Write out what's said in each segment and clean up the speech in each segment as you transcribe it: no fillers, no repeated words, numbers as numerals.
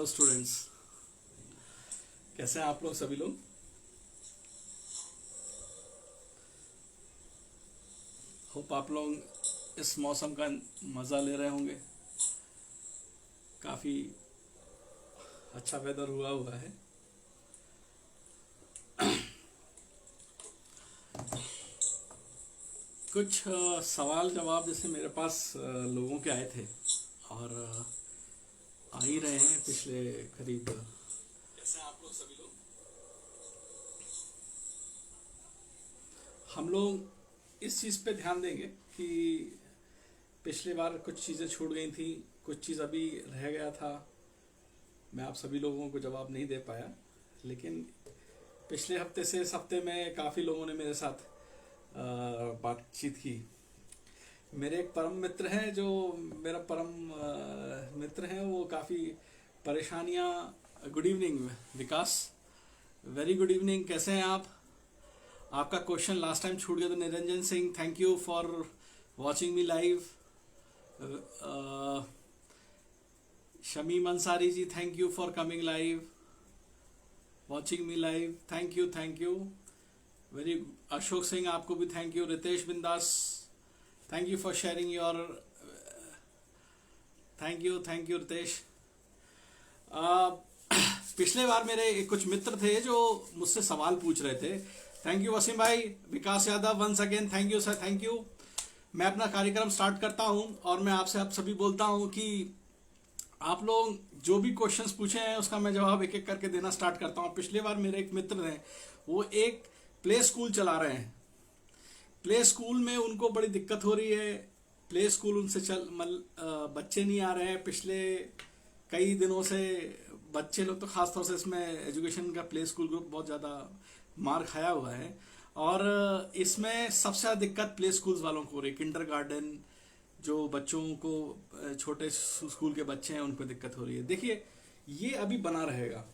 Hello students, कैसे हैं आप लोग सभी लोग। होप आप लोग इस मौसम का मज़ा ले रहे होंगे। काफ़ी अच्छा वेदर हुआ हुआ है। कुछ सवाल जवाब जैसे मेरे पास लोगों के आए थे और आ ही रहे हैं पिछले करीब। कैसे हैं आप लोग सभी लोग। हम लोग इस चीज़ पे ध्यान देंगे कि पिछली बार कुछ चीज़ें छूट गई थी, कुछ चीज़ अभी रह गया था। मैं आप सभी लोगों को जवाब नहीं दे पाया, लेकिन पिछले हफ्ते से इस हफ्ते में काफ़ी लोगों ने मेरे साथ बातचीत की। मेरे एक परम मित्र हैं, जो मेरा परम मित्र हैं, वो काफ़ी परेशानियाँ। गुड इवनिंग विकास, वेरी गुड इवनिंग, कैसे हैं आप। आपका क्वेश्चन लास्ट टाइम छूट गया। तो Niranjan Singh, thank you for watching me live. Shamim Ansari ji, thank you for coming live, watching me live, thank you thank you very. Ashok Singh, आपको भी thank you. Ritesh Bindaas, thank you for sharing your, thank you Ritesh. पिछले बार मेरे कुछ मित्र थे जो मुझसे सवाल पूछ रहे थे। थैंक यू वसीम भाई। Vikas Yadav, once again thank you sir, thank you. मैं अपना कार्यक्रम स्टार्ट करता हूं और मैं आपसे आप सभी बोलता हूं कि आप लोग जो भी क्वेश्चंस पूछे हैं उसका मैं जवाब एक एक करके देना स्टार्ट करता हूं। पिछले बार मेरे एक मित्र हैं, वो एक प्ले स्कूल चला रहे हैं। प्ले स्कूल में उनको बड़ी दिक्कत हो रही है। प्ले स्कूल उनसे बच्चे नहीं आ रहे हैं पिछले कई दिनों से। बच्चे लोग तो खासतौर से इसमें एजुकेशन का प्ले स्कूल ग्रुप बहुत ज़्यादा मार खाया हुआ है। और इसमें सबसे ज़्यादा दिक्कत प्ले स्कूल्स वालों को हो रही है। किंडर गार्डन जो बच्चों को, छोटे स्कूल के बच्चे हैं, उनको दिक्कत हो रही है। देखिए, ये अभी बना रहेगा।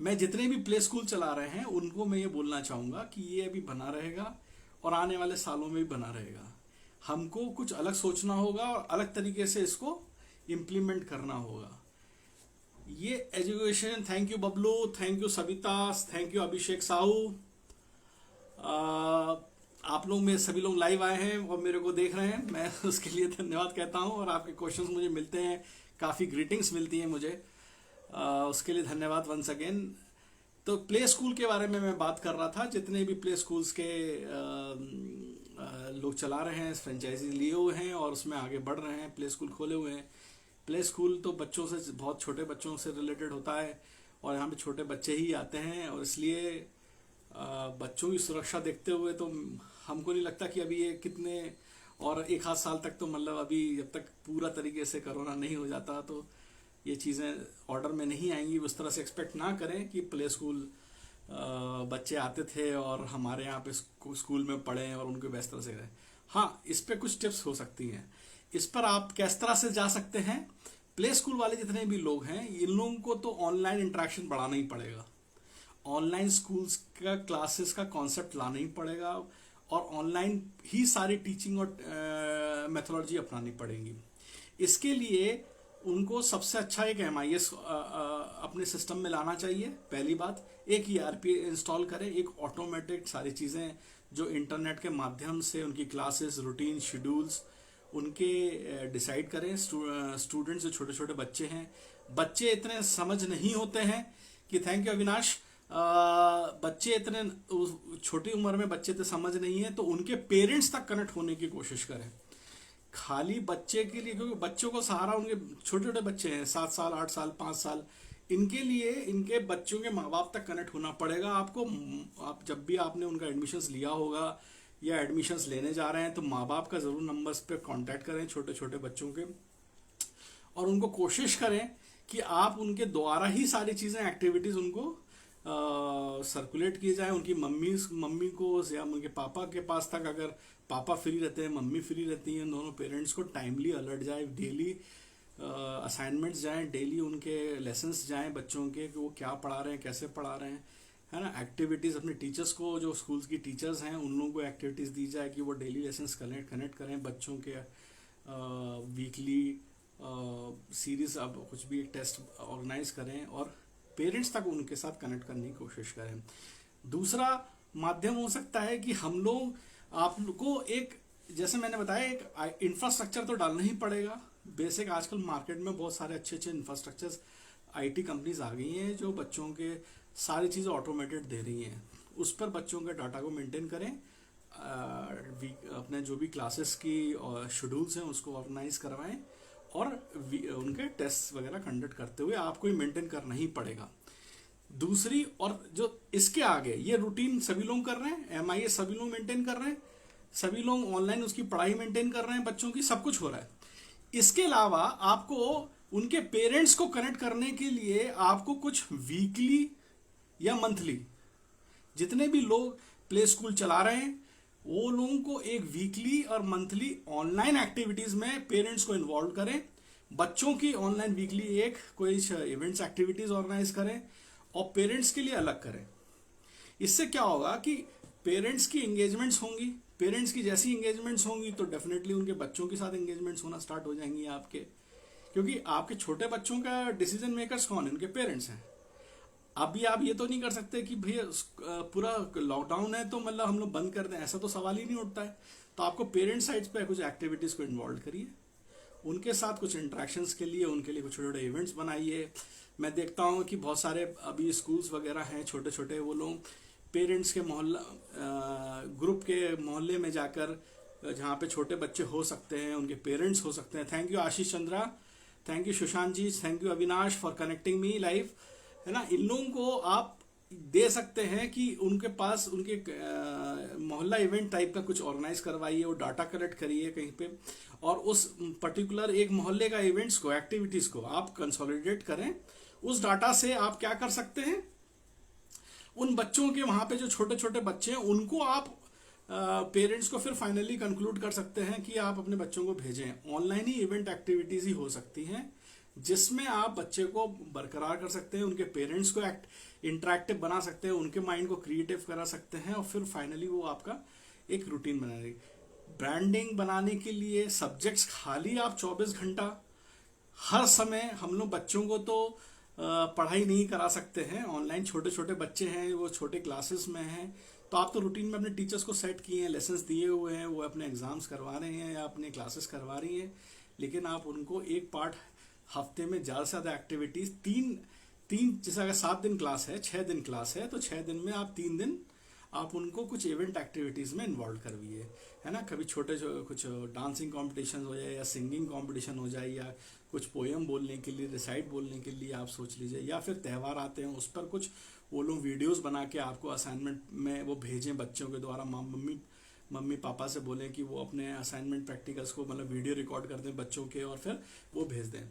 मैं जितने भी प्ले स्कूल चला रहे हैं उनको मैं ये बोलना चाहूँगा कि ये अभी बना रहेगा और आने वाले सालों में भी बना रहेगा। हमको कुछ अलग सोचना होगा और अलग तरीके से इसको इम्प्लीमेंट करना होगा। ये education, thank you Bablu, thank you Savita, thank you Abhishek Sahu. आप लोग में सभी लोग लाइव आए हैं और मेरे को देख रहे हैं, मैं उसके लिए धन्यवाद कहता हूं। और आपके क्वेश्चंस मुझे मिलते हैं, काफ़ी ग्रीटिंग्स मिलती हैं मुझे, उसके लिए धन्यवाद वंस अगेन। तो प्ले स्कूल के बारे में मैं बात कर रहा था। जितने भी प्ले स्कूल्स के लोग चला रहे हैं, फ्रेंचाइजी लिए हुए हैं और उसमें आगे बढ़ रहे हैं, प्ले स्कूल खोले हुए हैं। प्ले स्कूल तो बच्चों से, बहुत छोटे बच्चों से रिलेटेड होता है और यहाँ पे छोटे बच्चे ही आते हैं, और इसलिए बच्चों की सुरक्षा देखते हुए तो हमको नहीं लगता कि अभी ये कितने और एक आध साल तक, तो मतलब अभी जब तक पूरा तरीके से कोरोना नहीं हो जाता तो ये चीज़ें ऑर्डर में नहीं आएंगी। उस तरह से एक्सपेक्ट ना करें कि प्ले स्कूल बच्चे आते थे और हमारे यहाँ पे स्कूल में पढ़ें और उनको व्यस्त तरह से करें। हाँ, इस पे कुछ टिप्स हो सकती हैं। इस पर आप किस तरह से जा सकते हैं। प्ले स्कूल वाले जितने भी लोग हैं, इन लोगों को तो ऑनलाइन इंटरेक्शन बढ़ाना ही पड़ेगा। ऑनलाइन स्कूल्स का, क्लासेस का कॉन्सेप्ट लाना ही पड़ेगा और ऑनलाइन ही सारी टीचिंग और मेथोडोलॉजी अपनानी पड़ेगी। इसके लिए उनको सबसे अच्छा एक MIS अपने सिस्टम में लाना चाहिए। पहली बात, एक ERP इंस्टॉल करें, एक ऑटोमेटेड सारी चीज़ें जो इंटरनेट के माध्यम से उनकी क्लासेस, रूटीन, शेड्यूल्स उनके डिसाइड करें। स्टूडेंट्स जो छोटे छोटे बच्चे हैं, बच्चे इतने समझ नहीं होते हैं कि, थैंक यू अविनाश, बच्चे इतने छोटी उम्र में बच्चे तो समझ नहीं है, तो उनके पेरेंट्स तक कनेक्ट होने की कोशिश करें। खाली बच्चे के लिए, क्योंकि बच्चों को सहारा, उनके छोटे छोटे बच्चे हैं, 7 साल, 8 साल, 5 साल, इनके लिए इनके बच्चों के माँ बाप तक कनेक्ट होना पड़ेगा आपको। आप जब भी आपने उनका एडमिशन्स लिया होगा या एडमिशन्स लेने जा रहे हैं, तो माँ बाप का ज़रूर नंबर्स पे कांटेक्ट करें छोटे छोटे बच्चों के, और उनको कोशिश करें कि आप उनके द्वारा ही सारी चीज़ें, एक्टिविटीज़ उनको सर्कुलेट की जाए। उनकी मम्मी को या उनके पापा के पास तक, अगर पापा फ्री रहते हैं, मम्मी फ्री रहती हैं, दोनों पेरेंट्स को टाइमली अलर्ट जाए, डेली असाइनमेंट्स जाएं, डेली उनके लेसन्स जाएं बच्चों के, कि वो क्या पढ़ा रहे हैं, कैसे पढ़ा रहे हैं, है ना। एक्टिविटीज़ अपने टीचर्स को, जो स्कूल्स की टीचर्स हैं, उन लोगों को एक्टिविटीज़ दी जाए कि वो डेली लेसन्स कनेक्ट करें बच्चों के, वीकली सीरीज अब कुछ भी एक टेस्ट ऑर्गेनाइज करें और पेरेंट्स तक उनके साथ कनेक्ट करने की कोशिश करें। दूसरा माध्यम हो सकता है कि हम लोग आपको एक, जैसे मैंने बताया, एक इंफ्रास्ट्रक्चर तो डालना ही पड़ेगा बेसिक। आजकल मार्केट में बहुत सारे अच्छे अच्छे इंफ्रास्ट्रक्चर्स आईटी कंपनीज आ गई हैं जो बच्चों के सारी चीज़ें ऑटोमेटेड दे रही हैं। उस पर बच्चों के डाटा को मेंटेन करें, अपने जो भी क्लासेस की शेड्यूल्स हैं उसको ऑर्गेनाइज करवाएं और उनके टेस्ट वगैरह कंडक्ट करते हुए आपको ही मेंटेन करना ही पड़ेगा। दूसरी, और जो इसके आगे ये रूटीन सभी लोग कर रहे हैं, एमआईएस सभी लोग मेंटेन कर रहे हैं, सभी लोग ऑनलाइन उसकी पढ़ाई मेंटेन कर रहे हैं, बच्चों की सब कुछ हो रहा है। इसके अलावा आपको उनके पेरेंट्स को कनेक्ट करने के लिए आपको कुछ वीकली या मंथली, जितने भी लोग प्ले स्कूल चला रहे हैं वो लोगों को एक वीकली और मंथली ऑनलाइन एक्टिविटीज में पेरेंट्स को इन्वॉल्व करें। बच्चों की ऑनलाइन वीकली एक कोई इवेंट्स एक्टिविटीज ऑर्गेनाइज करें और पेरेंट्स के लिए अलग करें। इससे क्या होगा कि पेरेंट्स की एंगेजमेंट्स होंगी, पेरेंट्स की जैसी एंगेजमेंट्स होंगी तो डेफिनेटली उनके बच्चों के साथ एंगेजमेंट्स होना स्टार्ट हो जाएंगी आपके, क्योंकि आपके छोटे बच्चों का डिसीजन मेकर्स कौन है? उनके पेरेंट्स हैं। अभी आप ये तो नहीं कर सकते कि भैया पूरा लॉकडाउन है तो मतलब हम लोग बंद कर दें, ऐसा तो सवाल ही नहीं उठता है। तो आपको पेरेंट्स साइड्स पे कुछ एक्टिविटीज को इन्वॉल्व करिए, उनके साथ कुछ इंटरेक्शंस के लिए उनके लिए कुछ छोटे छोटे इवेंट्स बनाइए। मैं देखता हूँ कि बहुत सारे अभी स्कूल्स वगैरह हैं छोटे छोटे, वो लोग पेरेंट्स के मोहल्ला ग्रुप के मोहल्ले में जाकर, जहाँ पे छोटे बच्चे हो सकते हैं, उनके पेरेंट्स हो सकते हैं। Thank you Ashish Chandra, thank you Sushant ji, thank you Avinash for connecting me live, है ना। इन लोगों को आप दे सकते हैं कि उनके पास उनके मोहल्ला इवेंट टाइप का कुछ ऑर्गेनाइज करवाइए, वो डाटा कलेक्ट करिए कहीं पे, और उस पर्टिकुलर एक मोहल्ले का इवेंट्स को, एक्टिविटीज को आप कंसोलिडेट करें। उस डाटा से आप क्या कर सकते हैं, उन बच्चों के, वहां पे जो छोटे छोटे बच्चे हैं उनको आप पेरेंट्स को फिर फाइनली कंक्लूड कर सकते हैं कि आप अपने बच्चों को भेजें। ऑनलाइन ही इवेंट एक्टिविटीज ही हो सकती हैं जिसमें आप बच्चे को बरकरार कर सकते हैं, उनके पेरेंट्स को इंटरेक्टिव बना सकते हैं, उनके माइंड को क्रिएटिव करा सकते हैं और फिर फाइनली वो आपका एक रूटीन बना देगी। ब्रांडिंग बनाने के लिए सब्जेक्ट्स खाली आप 24 घंटा हर समय, हम लोग बच्चों को तो पढ़ाई नहीं करा सकते हैं ऑनलाइन, छोटे छोटे बच्चे हैं, वो छोटे क्लासेस में हैं, तो आप तो रूटीन में अपने टीचर्स को सेट किए हैं, लेसन्स दिए हुए हैं, वो अपने एग्जाम्स करवा रहे हैं या अपने क्लासेस करवा रही हैं, लेकिन आप उनको एक पार्ट हफ्ते में ज़्यादा से ज़्यादा एक्टिविटीज तीन जैसे अगर 7 दिन क्लास है, 6 दिन क्लास है, तो 6 दिन में आप 3 दिन आप उनको कुछ इवेंट एक्टिविटीज में इन्वॉल्व करवाइए, है ना। कभी छोटे कुछ डांसिंग कॉम्पिटिशन हो जाए या सिंगिंग कॉम्पिटिशन हो जाए या कुछ पोएम बोलने के लिए, रिसाइट बोलने के लिए आप सोच लीजिए, या फिर त्यौहार आते हैं उस पर कुछ वो लोग वीडियोस बना के आपको असाइनमेंट में वो भेजें बच्चों के द्वारा। मम्मी पापा से बोलें कि वो अपने असाइनमेंट प्रैक्टिकल्स को मतलब वीडियो रिकॉर्ड कर दें बच्चों के और फिर वो भेज दें।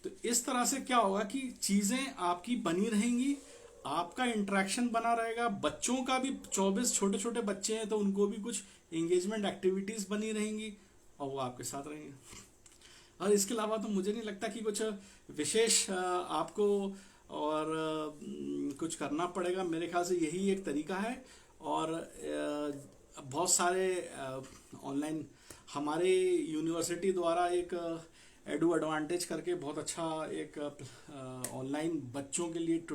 तो इस तरह से क्या होगा कि चीज़ें आपकी बनी रहेंगी, आपका इंटरेक्शन बना रहेगा, बच्चों का भी 24 छोटे छोटे बच्चे हैं तो उनको भी कुछ एंगेजमेंट एक्टिविटीज़ बनी रहेंगी और वो आपके साथ रहेंगे। और इसके अलावा तो मुझे नहीं लगता कि कुछ विशेष आपको और कुछ करना पड़ेगा। मेरे ख्याल से यही एक तरीका है। और बहुत सारे ऑनलाइन हमारे यूनिवर्सिटी द्वारा एक एडू एडवांटेज करके बहुत अच्छा एक ऑनलाइन बच्चों के लिए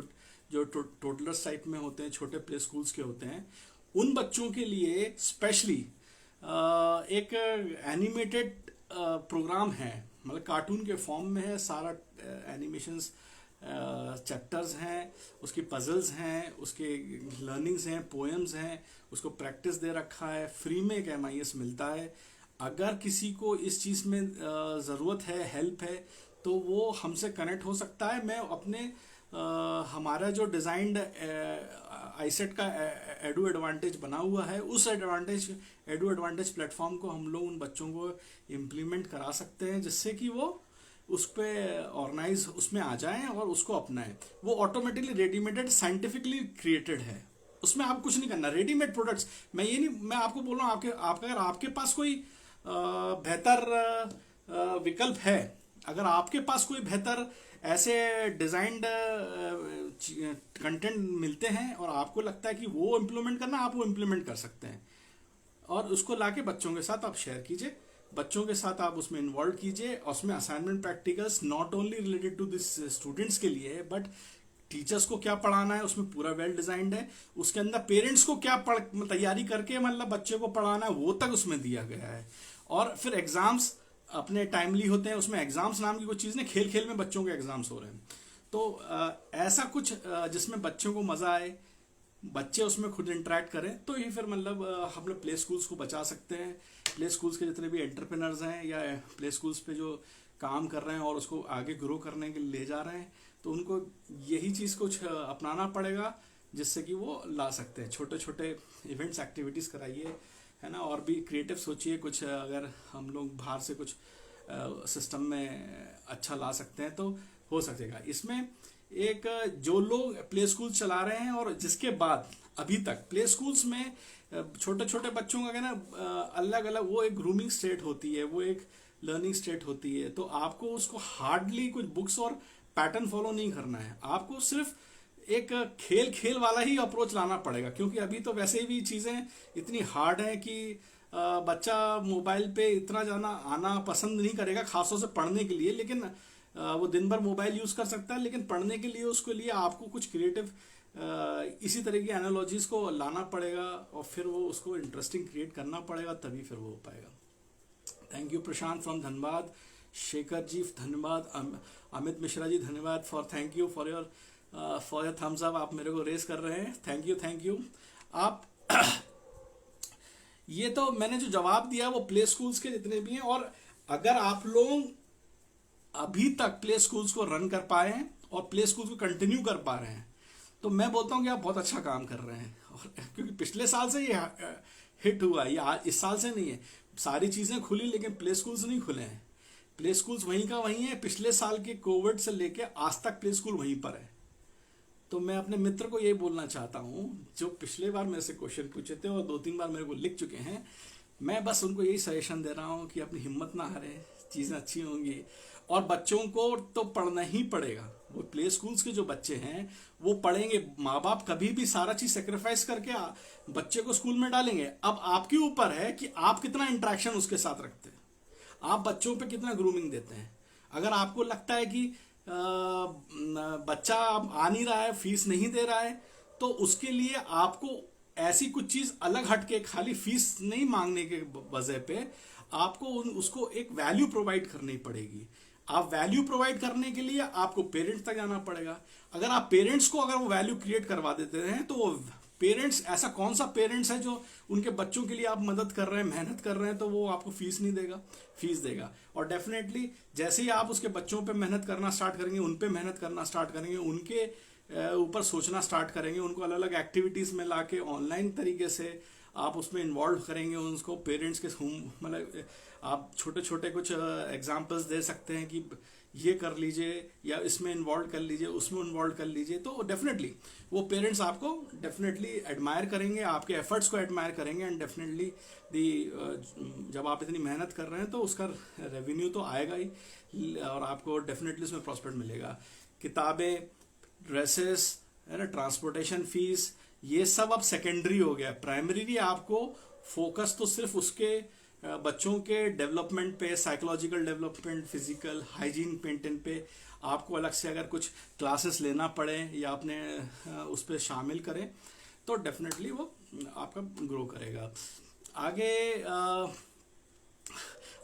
जो टोटलर्स टाइप में होते हैं, छोटे प्ले स्कूल्स के होते हैं, उन बच्चों के लिए स्पेशली एक एनिमेटेड प्रोग्राम है, मतलब कार्टून के फॉर्म में है, सारा एनिमेशंस चैप्टर्स हैं, उसकी पजल्स हैं, उसके लर्निंग्स हैं, पोएम्स हैं, उसको प्रैक्टिस दे रखा है, फ्री में एक एमआईएस मिलता है। अगर किसी को इस चीज़ में ज़रूरत है, हेल्प है, तो वो हमसे कनेक्ट हो सकता है। मैं अपने हमारा जो डिज़ाइंड आईसेट का एडू एडवांटेज बना हुआ है, उस एडू एडवांटेज प्लेटफॉर्म को हम लोग उन बच्चों को इम्प्लीमेंट करा सकते हैं जिससे कि वो उस पर ऑर्गेनाइज उसमें आ जाएं और उसको अपनाएं। वो ऑटोमेटिकली रेडीमेडेड साइंटिफिकली क्रिएटेड है, उसमें आप कुछ नहीं करना। रेडीमेड प्रोडक्ट्स, मैं ये नहीं, मैं आपको बोल रहा हूँ अगर आपके पास कोई बेहतर विकल्प है, अगर आपके पास कोई बेहतर ऐसे डिजाइंड कंटेंट मिलते हैं और आपको लगता है कि वो इम्प्लीमेंट करना, आप वो इम्प्लीमेंट कर सकते हैं और उसको लाके बच्चों के साथ आप शेयर कीजिए। बच्चों के साथ आप उसमें इन्वॉल्व कीजिए। उसमें assignment practicals not only related to this students के लिए है, बट टीचर्स को क्या पढ़ाना है उसमें पूरा वेल डिजाइंड है। उसके अंदर पेरेंट्स को क्या तैयारी करके मतलब बच्चे को पढ़ाना है वो तक उसमें दिया गया है। और फिर एग्जाम्स अपने टाइमली होते हैं, उसमें एग्जाम्स नाम की कोई चीज़ नहीं, खेल खेल में बच्चों के एग्जाम्स हो रहे हैं। तो ऐसा कुछ जिसमें बच्चों को मजा आए, बच्चे उसमें खुद इंटरेक्ट करें, तो ये फिर मतलब हम लोग प्ले स्कूल्स को बचा सकते हैं। प्ले स्कूल्स के जितने भी एंटरप्रेनर्स हैं या प्ले स्कूल्स पे जो काम कर रहे हैं और उसको आगे ग्रो करने के लिए ले जा रहे हैं, तो उनको यही चीज़ कुछ अपनाना पड़ेगा जिससे कि वो ला सकते हैं। छोटे छोटे इवेंट्स एक्टिविटीज़ कराइए, है ना, और भी क्रिएटिव सोचिए कुछ। अगर हम लोग बाहर से कुछ सिस्टम में अच्छा ला सकते हैं तो हो सकेगा। इसमें एक जो लोग प्ले स्कूल चला रहे हैं और जिसके बाद अभी तक प्ले स्कूल्स में छोटे छोटे बच्चों का क्या ना अलग अलग वो एक ग्रूमिंग स्टेट होती है, वो एक लर्निंग स्टेट होती है। तो आपको उसको हार्डली कुछ बुक्स और पैटर्न फॉलो नहीं करना है, आपको सिर्फ एक खेल खेल वाला ही अप्रोच लाना पड़ेगा। क्योंकि अभी तो वैसे भी चीज़ें इतनी हार्ड हैं कि बच्चा मोबाइल पे इतना जाना आना पसंद नहीं करेगा, खासतौर से पढ़ने के लिए। लेकिन वो दिन भर मोबाइल यूज़ कर सकता है, लेकिन पढ़ने के लिए उसके लिए आपको कुछ क्रिएटिव इसी तरह की एनालॉजीज को लाना पड़ेगा और फिर वो उसको इंटरेस्टिंग क्रिएट करना पड़ेगा, तभी फिर वो हो पाएगा। Thank you Prashant from Dhanbad, Shekhar ji धन्यवाद, अमित मिश्रा जी धन्यवाद thank you for your thumbs up, आप मेरे को रेस कर रहे हैं, थैंक यू। आप ये तो मैंने जो जवाब दिया वो प्ले स्कूल्स के जितने भी हैं। और अगर आप लोग अभी तक प्ले स्कूल्स को रन कर पाए हैं और प्ले स्कूल्स को कंटिन्यू कर पा रहे हैं, तो मैं बोलता हूँ कि आप बहुत अच्छा काम कर रहे हैं। और क्योंकि पिछले साल से ये हिट हुआ, ये इस साल से नहीं है। सारी चीज़ें खुली लेकिन प्ले स्कूल्स नहीं खुले हैं। प्ले स्कूल्स वहीं का वहीं है, पिछले साल के कोविड से लेके आज तक प्ले स्कूल वहीं पर है। तो मैं अपने मित्र को यही बोलना चाहता हूँ जो पिछले बार मेरे से क्वेश्चन पूछे थे और 2-3 बार मेरे को लिख चुके हैं, मैं बस उनको यही सजेशन दे रहा हूँ कि अपनी हिम्मत ना हारें, चीज़ें अच्छी होंगी। और बच्चों को तो पढ़ना ही पड़ेगा। वो प्ले स्कूल्स के जो बच्चे हैं वो पढ़ेंगे, माँ बाप कभी भी सारा चीज सेक्रीफाइस करके बच्चे को स्कूल में डालेंगे। अब आपके ऊपर है कि आप कितना इंटरेक्शन उसके साथ रखते हैं, आप बच्चों पे कितना ग्रूमिंग देते हैं। अगर आपको लगता है कि बच्चा आ नहीं रहा है, फीस नहीं दे रहा है, तो उसके लिए आपको ऐसी कुछ चीज अलग हटके खाली फीस नहीं मांगने के वजह पे आपको उसको एक वैल्यू प्रोवाइड करनी पड़ेगी। आप वैल्यू प्रोवाइड करने के लिए आपको पेरेंट्स तक जाना पड़ेगा। अगर आप पेरेंट्स को अगर वो वैल्यू क्रिएट करवा देते हैं, तो वो पेरेंट्स, ऐसा कौन सा पेरेंट्स है जो उनके बच्चों के लिए आप मदद कर रहे हैं, मेहनत कर रहे हैं, तो वो आपको फीस नहीं देगा, फीस देगा। और डेफिनेटली जैसे ही आप उसके बच्चों पे मेहनत करना स्टार्ट करेंगे, उन पे मेहनत करना स्टार्ट करेंगे, उनके ऊपर सोचना स्टार्ट करेंगे, उनको अलग अलग एक्टिविटीज में लाके ऑनलाइन तरीके से आप उसमें इन्वॉल्व करेंगे उनको, पेरेंट्स के मतलब आप छोटे छोटे कुछ एग्जाम्पल्स दे सकते हैं कि ये कर लीजिए या इसमें इन्वॉल्व कर लीजिए, उसमें इन्वॉल्व कर लीजिए, तो डेफिनेटली वो पेरेंट्स आपको डेफिनेटली एडमायर करेंगे, आपके एफर्ट्स को एडमायर करेंगे। एंड डेफिनेटली जब आप इतनी मेहनत कर रहे हैं तो उसका रेवेन्यू तो आएगा ही और आपको डेफिनेटली उसमें प्रॉस्पेक्ट मिलेगा। किताबें, ड्रेसेस, है ना, ट्रांसपोर्टेशन फीस, ये सब अब सेकेंडरी हो गया। प्राइमरी आपको फोकस तो सिर्फ उसके बच्चों के डेवलपमेंट पे, psychological development, physical hygiene maintain पे आपको अलग से अगर कुछ क्लासेस लेना पड़े या अपने उस पर शामिल करें तो डेफिनेटली वो आपका ग्रो करेगा आगे।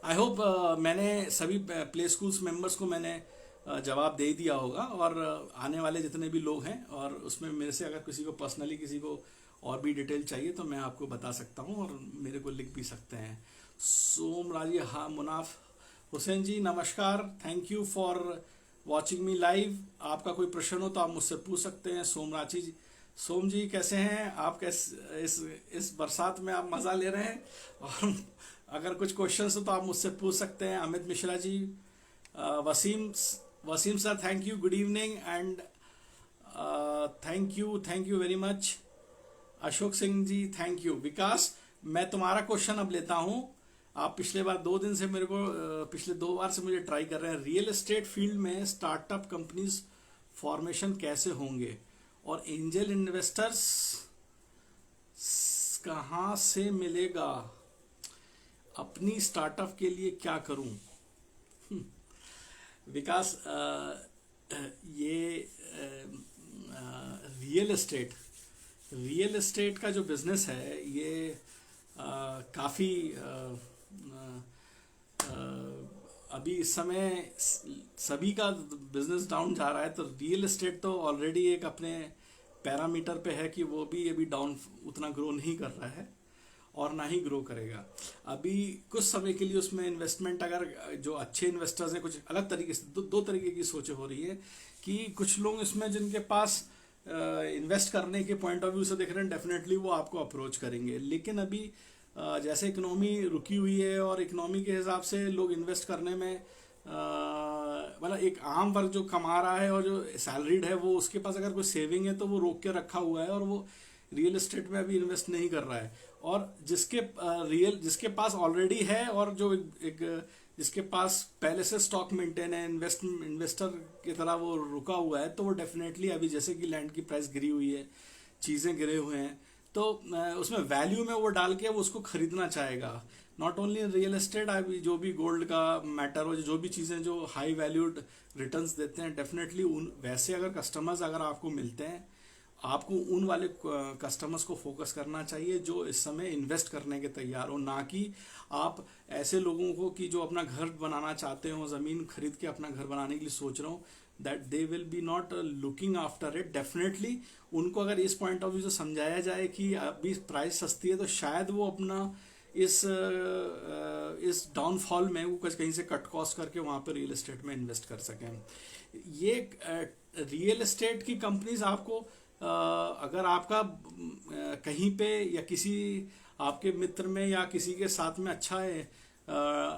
आई होप मैंने सभी प्ले स्कूल्स मेंबर्स को मैंने जवाब दे दिया होगा। और आने वाले जितने भी लोग हैं, और उसमें मेरे से अगर किसी को पर्सनली किसी को और भी डिटेल चाहिए तो मैं आपको बता सकता हूँ और मेरे को लिख भी सकते हैं। सोमराज जी, हाँ, मुनाफ हुसैन जी नमस्कार, thank you for watching me live. आपका कोई प्रश्न हो तो आप मुझसे पूछ सकते हैं। सोमराची जी, सोम जी कैसे हैं आप? कैसे इस बरसात में आप मज़ा ले रहे हैं? और अगर कुछ क्वेश्चंस हो तो आप मुझसे पूछ सकते हैं। Amit Mishra ji, Wasim sir, thank you, good evening and thank you very much. Ashok Singh ji, thank you. Vikas, मैं तुम्हारा क्वेश्चन अब लेता हूं। आप पिछले 2 दिन से मेरे को पिछले 2 बार से मुझे ट्राई कर रहे हैं। रियल एस्टेट फील्ड में स्टार्टअप कंपनीज फॉर्मेशन कैसे होंगे और एंजल इन्वेस्टर्स कहाँ से मिलेगा? अपनी स्टार्टअप के लिए क्या करूं? विकास, ये रियल एस्टेट का जो बिजनेस है ये काफ़ी अभी इस समय सभी का बिजनेस डाउन जा रहा है, तो रियल एस्टेट तो ऑलरेडी एक अपने पैरामीटर पे है कि वो भी अभी डाउन उतना ग्रो नहीं कर रहा है और ना ही ग्रो करेगा। अभी कुछ समय के लिए उसमें इन्वेस्टमेंट, अगर जो अच्छे इन्वेस्टर्स हैं, कुछ अलग तरीके से दो तरीके की सोचें हो रही है कि कुछ लोग इसमें जिनके पास इन्वेस्ट करने के पॉइंट ऑफ व्यू से देख रहे हैं, डेफिनेटली वो आपको अप्रोच करेंगे। लेकिन अभी जैसे इकोनॉमी रुकी हुई है और इकोनॉमी के हिसाब से लोग इन्वेस्ट करने में मतलब एक आम वर्ग जो कमा रहा है और जो सैलरीड है, वो उसके पास अगर कोई सेविंग है तो वो रोक के रखा हुआ है और वो रियल एस्टेट में अभी इन्वेस्ट नहीं कर रहा है। और जिसके पास ऑलरेडी है और जो जिसके पास पहले से स्टॉक मेंटेन है, इन्वेस्टर की तरह वो रुका हुआ है, तो वो डेफिनेटली अभी जैसे कि लैंड की प्राइस गिरी हुई है, चीज़ें गिरे हुए हैं, तो उसमें वैल्यू में वो डाल के वो उसको खरीदना चाहेगा। नॉट ओनली रियल एस्टेट, अभी जो भी गोल्ड का मैटर हो, जो भी चीज़ें जो हाई वैल्यूड रिटर्न्स देते हैं, डेफिनेटली उन वैसे अगर कस्टमर्स अगर आपको मिलते हैं, आपको उन वाले कस्टमर्स को फोकस करना चाहिए जो इस समय इन्वेस्ट करने के तैयार हो, ना कि आप ऐसे लोगों को कि जो अपना घर बनाना चाहते हो, ज़मीन खरीद के अपना घर बनाने के लिए सोच रहे हो, that they will be not looking after it. Definitely उनको अगर इस पॉइंट ऑफ व्यू से समझाया जाए कि अभी प्राइस सस्ती है, तो शायद वो अपना इस डाउनफॉल में वो कहीं से कट कॉस्ट करके वहाँ पर रियल एस्टेट में इन्वेस्ट कर सकें। ये रियल एस्टेट की कंपनीज आपको अगर आपका कहीं पे या किसी आपके मित्र में या किसी के साथ में अच्छा है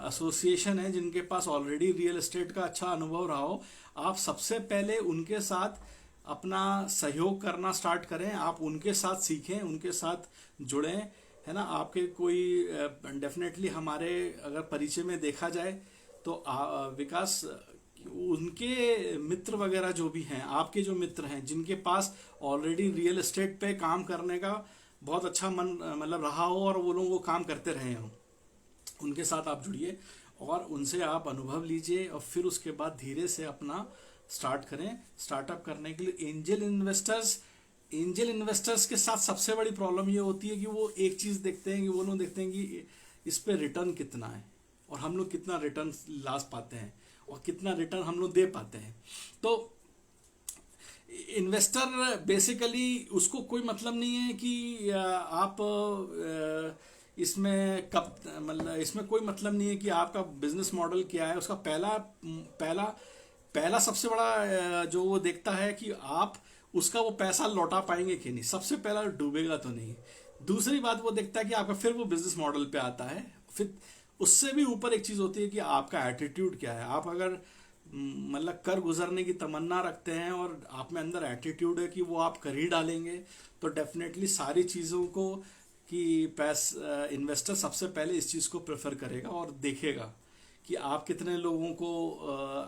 एसोसिएशन है जिनके पास ऑलरेडी रियल एस्टेट का अच्छा अनुभव रहा हो, आप सबसे पहले उनके साथ अपना सहयोग करना स्टार्ट करें। आप उनके साथ सीखें, उनके साथ जुड़ें, है ना। आपके कोई डेफिनेटली हमारे अगर परिचय में देखा जाए तो विकास उनके मित्र वगैरह जो भी हैं, आपके जो मित्र हैं जिनके पास ऑलरेडी रियल एस्टेट पे काम करने का बहुत अच्छा मन मतलब रहा हो और वो लोग वो काम करते रहे हों, उनके साथ आप जुड़िए और उनसे आप अनुभव लीजिए और फिर उसके बाद धीरे से अपना स्टार्ट करें। स्टार्टअप करने के लिए एंजल इन्वेस्टर्स के साथ सबसे बड़ी प्रॉब्लम ये होती है कि वो एक चीज़ देखते हैं कि वो लोग देखते हैं कि इस पे रिटर्न कितना है और हम लोग कितना रिटर्न ला पाते हैं और कितना रिटर्न हम लोग दे पाते हैं। तो इन्वेस्टर बेसिकली उसको कोई मतलब नहीं है कि आप इसमें कब मतलब इसमें कोई मतलब नहीं है कि आपका बिजनेस मॉडल क्या है। उसका पहला सबसे बड़ा जो वो देखता है कि आप उसका वो पैसा लौटा पाएंगे कि नहीं, सबसे पहला डूबेगा तो नहीं। दूसरी बात वो देखता है कि आपका फिर वो बिजनेस मॉडल पे आता है। फिर उससे भी ऊपर एक चीज़ होती है कि आपका एटीट्यूड क्या है। आप अगर मतलब कर गुजरने की तमन्ना रखते हैं और आप में अंदर एटीट्यूड है कि वो आप कर ही डालेंगे, तो डेफिनेटली सारी चीज़ों को कि इन्वेस्टर सबसे पहले इस चीज़ को प्रेफर करेगा और देखेगा कि आप कितने लोगों को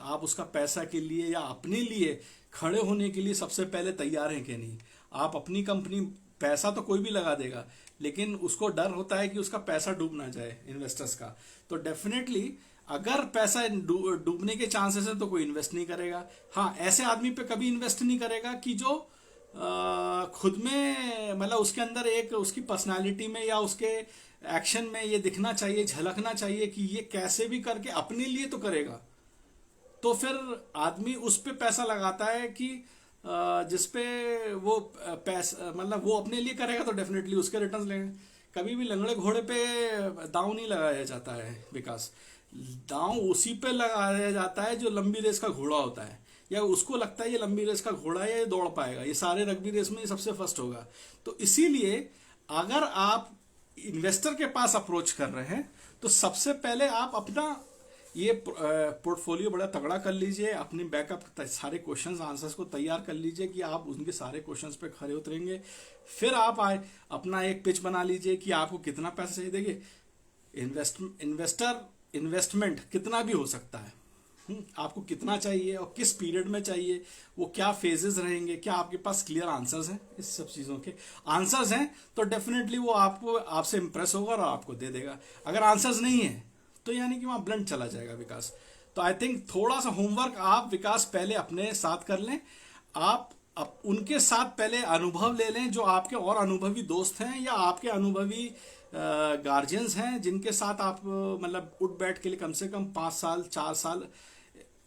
आप उसका पैसा के लिए या अपने लिए खड़े होने के लिए सबसे पहले तैयार हैं कि नहीं। आप अपनी कंपनी, पैसा तो कोई भी लगा देगा, लेकिन उसको डर होता है कि उसका पैसा डूब ना जाए इन्वेस्टर्स का। तो डेफिनेटली अगर पैसा डूबने के चांसेस है तो कोई इन्वेस्ट नहीं करेगा। हाँ, ऐसे आदमी पे कभी इन्वेस्ट नहीं करेगा कि जो खुद में मतलब उसके अंदर एक उसकी पर्सनालिटी में या उसके एक्शन में ये दिखना चाहिए, झलकना चाहिए कि ये कैसे भी करके अपने लिए तो करेगा। तो फिर आदमी उस पे पैसा लगाता है कि जिसपे वो पैसा मतलब वो अपने लिए करेगा तो डेफिनेटली उसके रिटर्न्स लेंगे। कभी भी लंगड़े घोड़े पे दांव नहीं लगाया जाता है विकास। दांव उसी पे लगाया जाता है जो लंबी रेस का घोड़ा होता है, या उसको लगता है ये लंबी रेस का घोड़ा है, ये दौड़ पाएगा, ये सारे रग्बी रेस में सबसे फर्स्ट होगा। तो इसीलिए अगर आप इन्वेस्टर के पास अप्रोच कर रहे हैं तो सबसे पहले आप अपना ये पोर्टफोलियो बड़ा तगड़ा कर लीजिए, अपनी बैकअप सारे क्वेश्चंस आंसर्स को तैयार कर लीजिए कि आप उनके सारे क्वेश्चंस पे खरे उतरेंगे। फिर आप अपना एक पिच बना लीजिए कि आपको कितना पैसा चाहिए। देखिए, इन्वेस्टमेंट कितना भी हो सकता है। आपको कितना चाहिए और किस पीरियड में चाहिए, वो क्या फेजेस रहेंगे, क्या आपके पास क्लियर आंसर्स हैं, इस सब चीज़ों के आंसर्स हैं तो डेफिनेटली वो आपको आपसे इम्प्रेस होगा और आपको दे देगा। अगर आंसर्स नहीं है तो यानी कि वहाँ ब्लंट चला जाएगा विकास। तो आई थिंक थोड़ा सा होमवर्क आप विकास पहले अपने साथ कर लें। आप उनके साथ पहले अनुभव ले लें जो आपके और अनुभवी दोस्त हैं या आपके अनुभवी गार्जियंस हैं जिनके साथ आप मतलब उठ बैठ के लिए कम से कम 5 साल 4 साल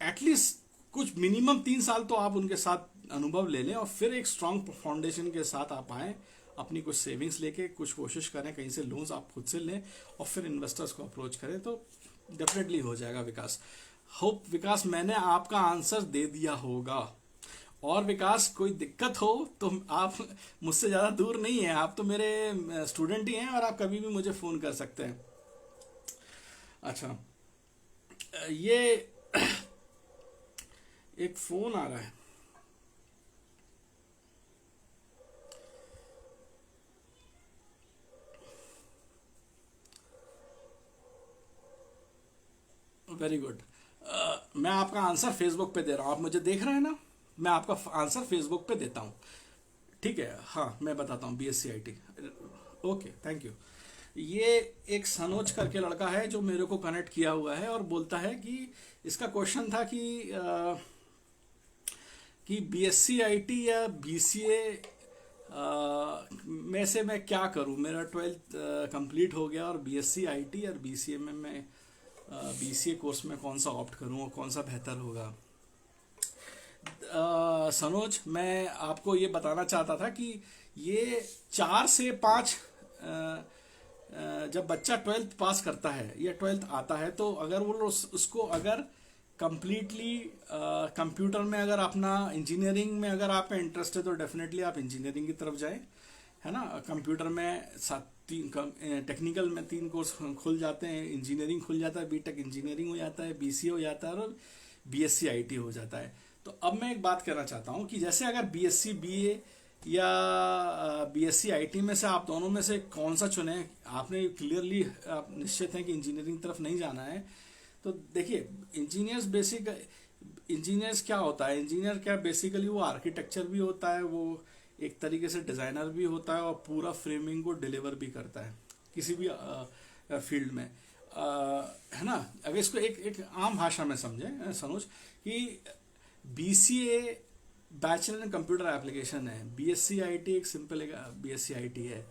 एटलीस्ट कुछ मिनिमम 3 साल तो आप उनके साथ अनुभव ले लें और फिर एक स्ट्रांग फाउंडेशन के साथ आप आएँ, अपनी कुछ सेविंग्स लेके कुछ कोशिश करें, कहीं से लोन्स आप खुद से लें और फिर इन्वेस्टर्स को अप्रोच करें तो डेफिनेटली हो जाएगा विकास। होप विकास मैंने आपका आंसर दे दिया होगा। और विकास कोई दिक्कत हो तो आप मुझसे ज़्यादा दूर नहीं हैं, आप तो मेरे स्टूडेंट ही हैं और आप कभी भी मुझे फ़ोन कर सकते हैं। अच्छा, ये एक फ़ोन आ रहा है। Very good. मैं आपका आंसर फेसबुक पे दे रहा हूँ, आप मुझे देख रहे हैं ना, मैं आपका आंसर फेसबुक पे देता हूँ। ठीक है, हाँ मैं बताता हूँ, BSc IT। Okay, thank you. ये एक सनोज करके लड़का है जो मेरे को कनेक्ट किया हुआ है और बोलता है कि इसका क्वेश्चन था कि BSc IT या BCA में से मैं क्या करूं, मेरा 12th कंप्लीट हो गया और BSc IT और BCA में मैं BCA कोर्स में कौन सा ऑप्ट करूं और कौन सा बेहतर होगा। सनोज, मैं आपको ये बताना चाहता था कि ये 4 से 5 जब बच्चा 12th पास करता है या 12th आता है तो अगर वो उसको अगर कंप्लीटली कंप्यूटर में अगर अपना इंजीनियरिंग में अगर आपका इंटरेस्ट है तो डेफिनेटली आप इंजीनियरिंग की तरफ जाएं, है ना। कंप्यूटर में टेक्निकल में 3 कोर्स खुल जाते हैं, इंजीनियरिंग खुल जाता है, BTech इंजीनियरिंग हो जाता है, BCA हो जाता है और BSc IT हो जाता है। तो अब मैं एक बात कहना चाहता हूँ कि जैसे अगर BSc BA या BSc IT में से आप दोनों में से कौन सा चुने, आपने क्लियरली आप निश्चित हैं कि इंजीनियरिंग तरफ नहीं जाना है, तो देखिए इंजीनियर्स क्या होता है, इंजीनियर क्या बेसिकली वो आर्किटेक्चर भी होता है, वो एक तरीके से डिज़ाइनर भी होता है और पूरा फ्रेमिंग को डिलीवर भी करता है किसी भी फील्ड में, है ना। अगर इसको एक आम भाषा में समझें सनोज कि BCA bachelor in computer application है, BSc IT एक सिंपल एक BSc IT है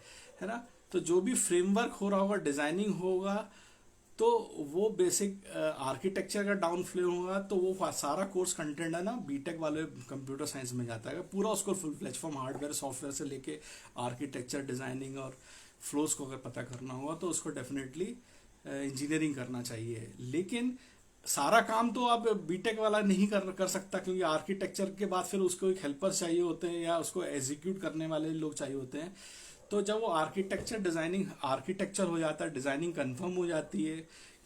ना। तो जो भी फ्रेमवर्क हो रहा होगा, डिजाइनिंग होगा, तो वो बेसिक आर्किटेक्चर का डाउन फ्लो होगा, तो वो सारा कोर्स कंटेंट है ना BTech वाले कंप्यूटर साइंस में जाता है पूरा। उसको फुल प्लेटफॉर्म हार्डवेयर सॉफ्टवेयर से लेके आर्किटेक्चर डिजाइनिंग और फ्लोज को अगर पता करना होगा तो उसको डेफिनेटली इंजीनियरिंग करना चाहिए। लेकिन सारा काम तो आप BTech वाला नहीं कर सकता, क्योंकि आर्किटेक्चर के बाद फिर उसको एक हेल्पर चाहिए होते हैं या उसको एग्जीक्यूट करने वाले लोग चाहिए होते हैं। तो जब वो आर्किटेक्चर हो जाता है, डिज़ाइनिंग कंफर्म हो जाती है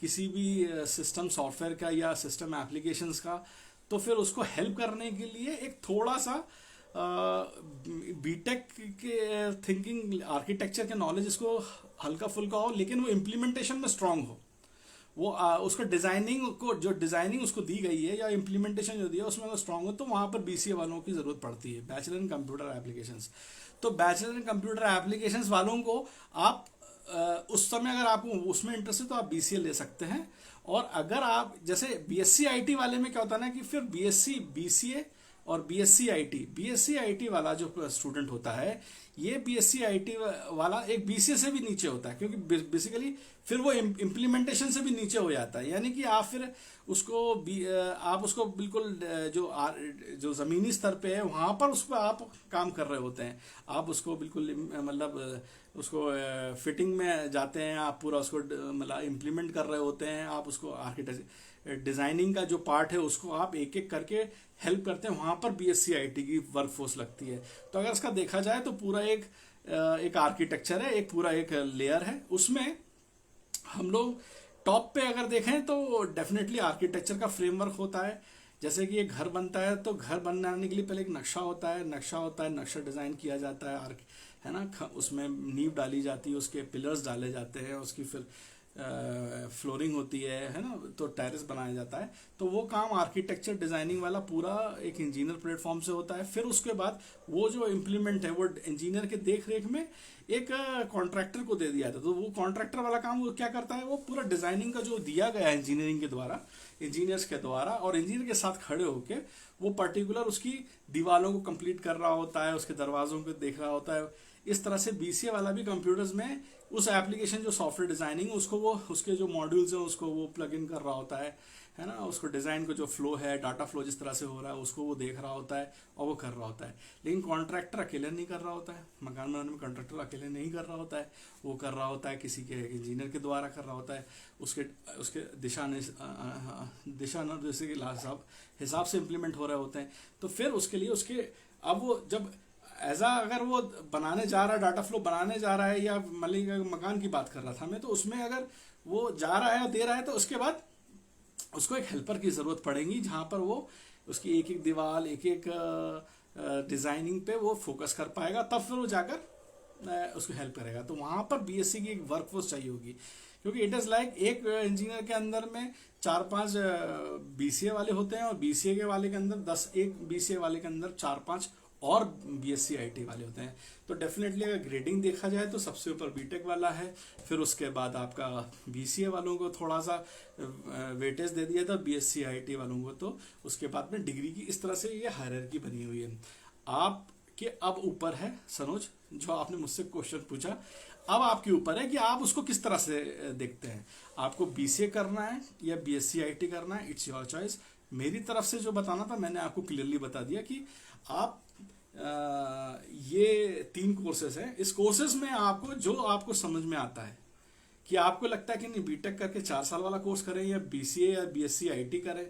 किसी भी सिस्टम सॉफ्टवेयर का या सिस्टम एप्लीकेशंस का, तो फिर उसको हेल्प करने के लिए एक थोड़ा सा BTech के थिंकिंग आर्किटेक्चर के नॉलेज इसको हल्का फुल्का हो, लेकिन वो इम्प्लीमेंटेशन में स्ट्रांग हो। वो उसको डिजाइनिंग उसको दी गई है या इम्प्लीमेंटेशन जो दी है उसमें अगर स्ट्रांग हो, तो वहां पर BCA वालों की जरूरत पड़ती है, बैचलर इन कंप्यूटर एप्लीकेशंस। तो बैचलर इन कंप्यूटर एप्लीकेशंस वालों को आप उस समय अगर आपको उसमें इंटरेस्ट है तो आप BCA ले सकते हैं। और अगर आप जैसे BSc IT वाले में क्या होता है ना कि फिर BSc BCA और BSc IT वाला जो स्टूडेंट होता है, ये BSc IT वाला एक BCA से भी नीचे होता है, क्योंकि बेसिकली फिर वो इम्प्लीमेंटेशन से भी नीचे हो जाता है। यानी कि आप फिर उसको बिल्कुल जो ज़मीनी स्तर पे है वहाँ पर उस पर आप काम कर रहे होते हैं, आप उसको बिल्कुल मतलब उसको फिटिंग में जाते हैं, आप पूरा उसको मतलब इम्प्लीमेंट कर रहे होते हैं, आप उसको आर्किटेक्चर डिज़ाइनिंग का जो पार्ट है उसको आप एक एक करके हेल्प करते हैं, वहाँ पर BSc IT की वर्कफोर्स लगती है। तो अगर इसका देखा जाए तो पूरा एक आर्किटेक्चर है, एक पूरा एक लेयर है, उसमें हम लोग टॉप पे अगर देखें तो डेफिनेटली आर्किटेक्चर का फ्रेमवर्क होता है। जैसे कि एक घर बनता है तो घर बनाने के लिए पहले एक नक्शा होता है, नक्शा डिज़ाइन किया जाता है ना, उसमें नींव डाली जाती है, उसके पिलर्स डाले जाते हैं, उसकी फिर फ्लोरिंग होती है ना, तो टेरेस बनाया जाता है। तो वो काम आर्किटेक्चर डिजाइनिंग वाला पूरा एक इंजीनियर प्लेटफॉर्म से होता है। फिर उसके बाद वो जो इम्प्लीमेंट है वो इंजीनियर के देख रेख में एक कॉन्ट्रैक्टर को दे दिया था। तो वो कॉन्ट्रैक्टर वाला काम वो क्या करता है, वो पूरा डिजाइनिंग का जो दिया गया है इंजीनियरिंग के द्वारा, इंजीनियर्स के द्वारा, और इंजीनियर के साथ खड़े होके वो पर्टिकुलर उसकी दीवारों को कंप्लीट कर रहा होता है, उसके दरवाजों को देख रहा होता है। इस तरह से बीसीए वाला भी कंप्यूटर्स में उस एप्लीकेशन जो सॉफ्टवेयर डिजाइनिंग उसको वो उसके जो मॉड्यूल्स हैं उसको वो प्लग इन कर रहा होता है ना, उसको डिजाइन को जो फ्लो है, डाटा फ्लो जिस तरह से हो रहा है उसको वो देख रहा होता है और वो कर रहा होता है। लेकिन कॉन्ट्रैक्टर अकेले नहीं कर रहा होता है, मकान बनाने में कॉन्ट्रैक्टर अकेले नहीं कर रहा होता है, वो कर रहा होता है किसी के इंजीनियर के द्वारा कर रहा होता है। उसके उसके दिशा निर्देश के हिसाब से इम्प्लीमेंट हो रहे होते हैं। तो फिर उसके लिए उसके अब वो जब अगर वो बनाने जा रहा है, डाटा फ्लो बनाने जा रहा है, या मलिक मकान की बात कर रहा था मैं, तो उसमें अगर वो जा रहा है और दे रहा है तो उसके बाद उसको एक हेल्पर की जरूरत पड़ेगी, जहां पर वो उसकी एक एक दीवार, एक एक डिजाइनिंग पे वो फोकस कर पाएगा, तब फिर वो जाकर उसको हेल्प करेगा। तो वहां पर बीएससी की एक वर्कफोर्स चाहिए होगी, क्योंकि इट इज लाइक एक इंजीनियर के अंदर में 4-5 बीसीए वाले होते हैं, और बीसीए के वाले के अंदर 10, एक बीसीए वाले के अंदर 4-5 और बीएससी आईटी वाले होते हैं। तो डेफिनेटली अगर ग्रेडिंग देखा जाए तो सबसे ऊपर बीटेक वाला है, फिर उसके बाद आपका बीसीए वालों को थोड़ा सा वेटेज दे दिया था, बीएससी आईटी वालों को तो उसके बाद में डिग्री की, इस तरह से ये हायरार्की बनी हुई है। आपके अब ऊपर है सनोज, जो आपने मुझसे क्वेश्चन पूछा, अब आपके ऊपर है कि आप उसको किस तरह से देखते हैं। आपको बीसीए करना है या बीएससी आईटी करना है, इट्स योर चॉइस। मेरी तरफ से जो बताना था मैंने आपको क्लियरली बता दिया कि आप ये 3 कोर्सेज हैं। इस कोर्सेज में आपको जो आपको समझ में आता है, कि आपको लगता है कि नहीं बीटेक करके 4 साल वाला कोर्स करें या बीसीए या बीएससी आईटी करें,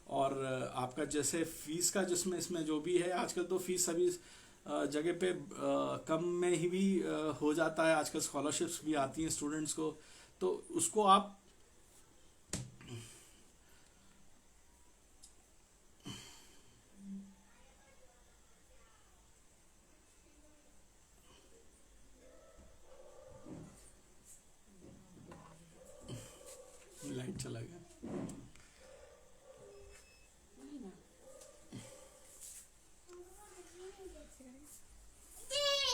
और आपका जैसे फीस का जिसमें इसमें जो भी है, आजकल तो फीस सभी जगह पे कम में ही भी हो जाता है, आजकल स्कॉलरशिप्स भी आती हैं स्टूडेंट्स को, तो उसको आप लाइट चला गया।